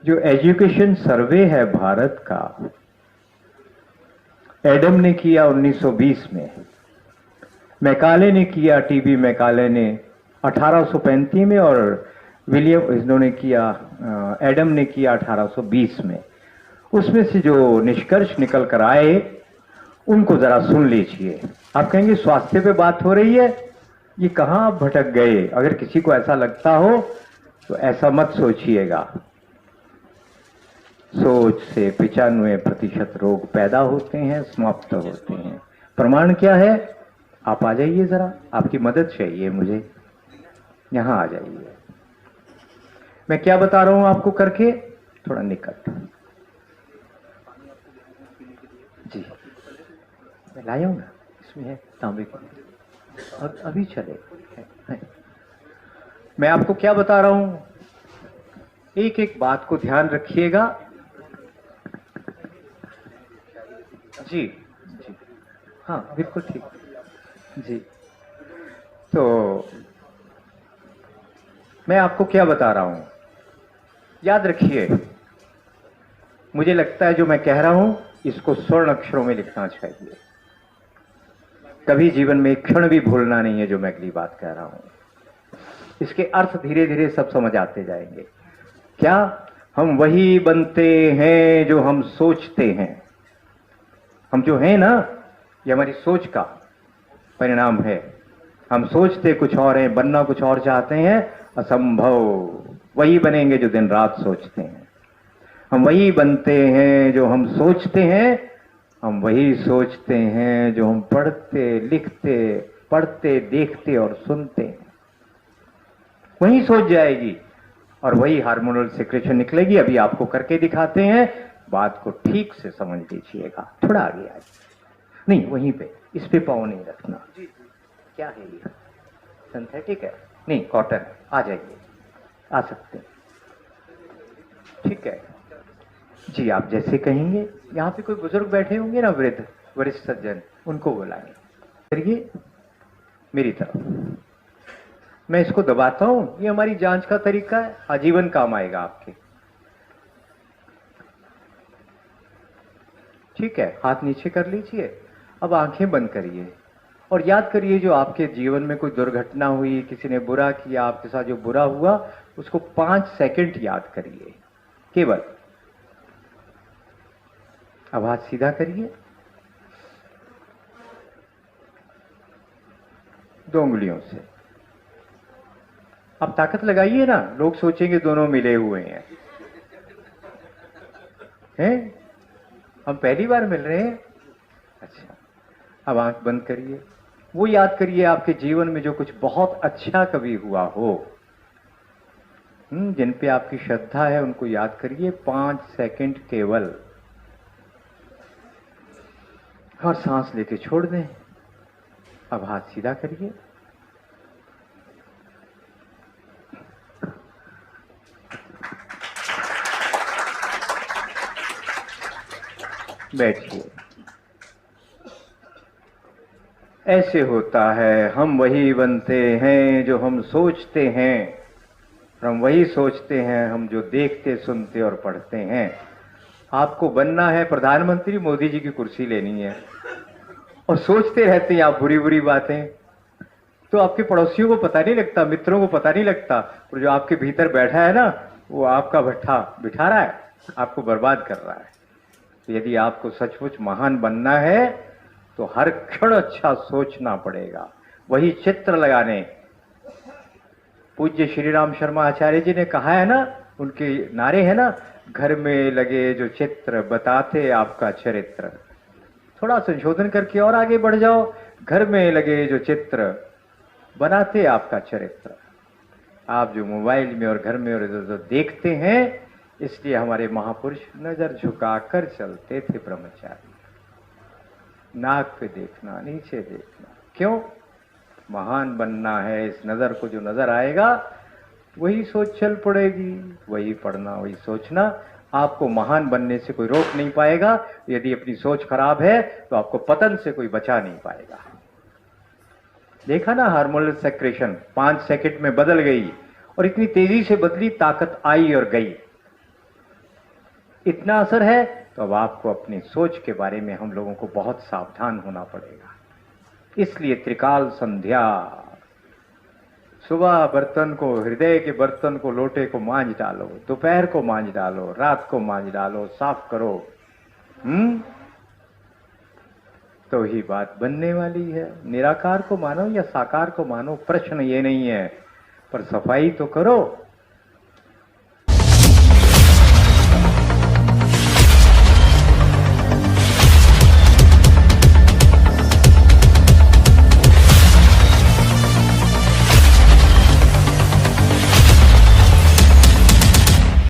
जो एजुकेशन सर्वे है भारत का, एडम ने किया 1920 में, मैकाले ने किया, टीबी मैकाले ने 1835 में, और विलियम इन्होंने किया, एडम ने किया 1820 में। उसमें से जो निष्कर्ष निकल कर आए उनको जरा सुन लीजिए। आप कहेंगे स्वास्थ्य पे बात हो रही है, ये कहां भटक गए। अगर किसी को ऐसा लगता हो तो ऐसा मत सोचिएगा। सोच से 95% रोग पैदा होते हैं, समाप्त होते हैं। प्रमाण क्या है? आप आ जाइए, जरा आपकी मदद चाहिए मुझे, यहां आ जाइए। मैं क्या बता रहा हूं आपको करके, थोड़ा निकट जी, मैं लाया हूं ना, इसमें है तांबे का, अब अभी चले है। मैं आपको क्या बता रहा हूं, एक एक बात को ध्यान रखिएगा। जी जी, हाँ बिल्कुल ठीक जी। तो मैं आपको क्या बता रहा हूं, याद रखिए। मुझे लगता है जो मैं कह रहा हूं इसको स्वर्ण अक्षरों में लिखना चाहिए। कभी जीवन में एक क्षण भी भूलना नहीं है जो मैं अगली बात कह रहा हूं। इसके अर्थ धीरे धीरे सब समझ आते जाएंगे। क्या? हम वही बनते हैं जो हम सोचते हैं। हम जो हैं ना, ये हमारी सोच का परिणाम है। हम सोचते कुछ और हैं, बनना कुछ और चाहते हैं। असंभव। वही बनेंगे जो दिन रात सोचते हैं। हम वही बनते हैं जो हम सोचते हैं। हम वही सोचते हैं जो हम पढ़ते लिखते, पढ़ते देखते और सुनते हैं। वही सोच जाएगी और वही हार्मोनल सिक्रेशन निकलेगी। अभी आपको करके दिखाते हैं, बात को ठीक से समझ लीजिएगा। थोड़ा आगे आइए, नहीं वहीं पे, इस पे पाँव नहीं रखना। क्या है ये? सिंथेटिक है? नहीं, कॉटन है। आ जाइए, आ सकते हैं, ठीक है जी। आप जैसे कहेंगे। यहाँ पे कोई बुजुर्ग बैठे होंगे ना, वृद्ध वरिष्ठ सज्जन, उनको बुलाएंगे। करिए मेरी तरफ। मैं इसको दबाता हूं, ये हमारी जांच का तरीका है, आजीवन काम आएगा आपके। ठीक है, हाथ नीचे कर लीजिए। अब आंखें बंद करिए और याद करिए जो आपके जीवन में कोई दुर्घटना हुई, किसी ने बुरा किया, आपके साथ जो बुरा हुआ, उसको 5 सेकंड याद करिए केवल। अब हाथ सीधा करिए, 2 उंगलियों से। अब ताकत लगाइए ना, लोग सोचेंगे दोनों मिले हुए हैं। हम पहली बार मिल रहे हैं। अच्छा, अब आंख बंद करिए। वो याद करिए आपके जीवन में जो कुछ बहुत अच्छा कभी हुआ हो, जिन पे आपकी श्रद्धा है, उनको याद करिए 5 सेकंड केवल। और सांस लेके छोड़ दें। अब हाथ सीधा करिए। बैठिए। ऐसे होता है, हम वही बनते हैं जो हम सोचते हैं। हम वही सोचते हैं हम जो देखते, सुनते और पढ़ते हैं। आपको बनना है प्रधानमंत्री, मोदी जी की कुर्सी लेनी है, और सोचते रहते हैं आप बुरी बुरी बातें। तो आपके पड़ोसियों को पता नहीं लगता, मित्रों को पता नहीं लगता, और जो आपके भीतर बैठा है ना, वो आपका भट्ठा बिठा रहा है, आपको बर्बाद कर रहा है। तो यदि आपको सचमुच महान बनना है तो हर क्षण अच्छा सोचना पड़ेगा। वही चित्र लगाने, पूज्य श्री राम शर्मा आचार्य जी ने कहा है ना, उनके नारे है ना, घर में लगे जो चित्र बताते आपका चरित्र। थोड़ा संशोधन करके और आगे बढ़ जाओ, घर में लगे जो चित्र बनाते आपका चरित्र। आप जो मोबाइल में और घर में और इधर देखते हैं, इसलिए हमारे महापुरुष नजर झुकाकर चलते थे ब्रह्मचारी। नाक पे देखना, नीचे देखना। क्यों? महान बनना है। इस नजर को जो नजर आएगा वही सोच चल पड़ेगी, वही पढ़ना, वही सोचना। आपको महान बनने से कोई रोक नहीं पाएगा। यदि अपनी सोच खराब है तो आपको पतन से कोई बचा नहीं पाएगा। देखा ना, हार्मोनल सेक्रेशन 5 सेकंड में बदल गई, और इतनी तेजी से बदली, ताकत आई और गई। इतना असर है, तो अब आपको अपनी सोच के बारे में हम लोगों को बहुत सावधान होना पड़ेगा। इसलिए त्रिकाल संध्या, सुबह बर्तन को, हृदय के बर्तन को, लोटे को मांज डालो, दोपहर को मांज डालो, रात को मांज डालो, साफ करो। तो ही बात बनने वाली है। निराकार को मानो या साकार को मानो, प्रश्न ये नहीं है, पर सफाई तो करो।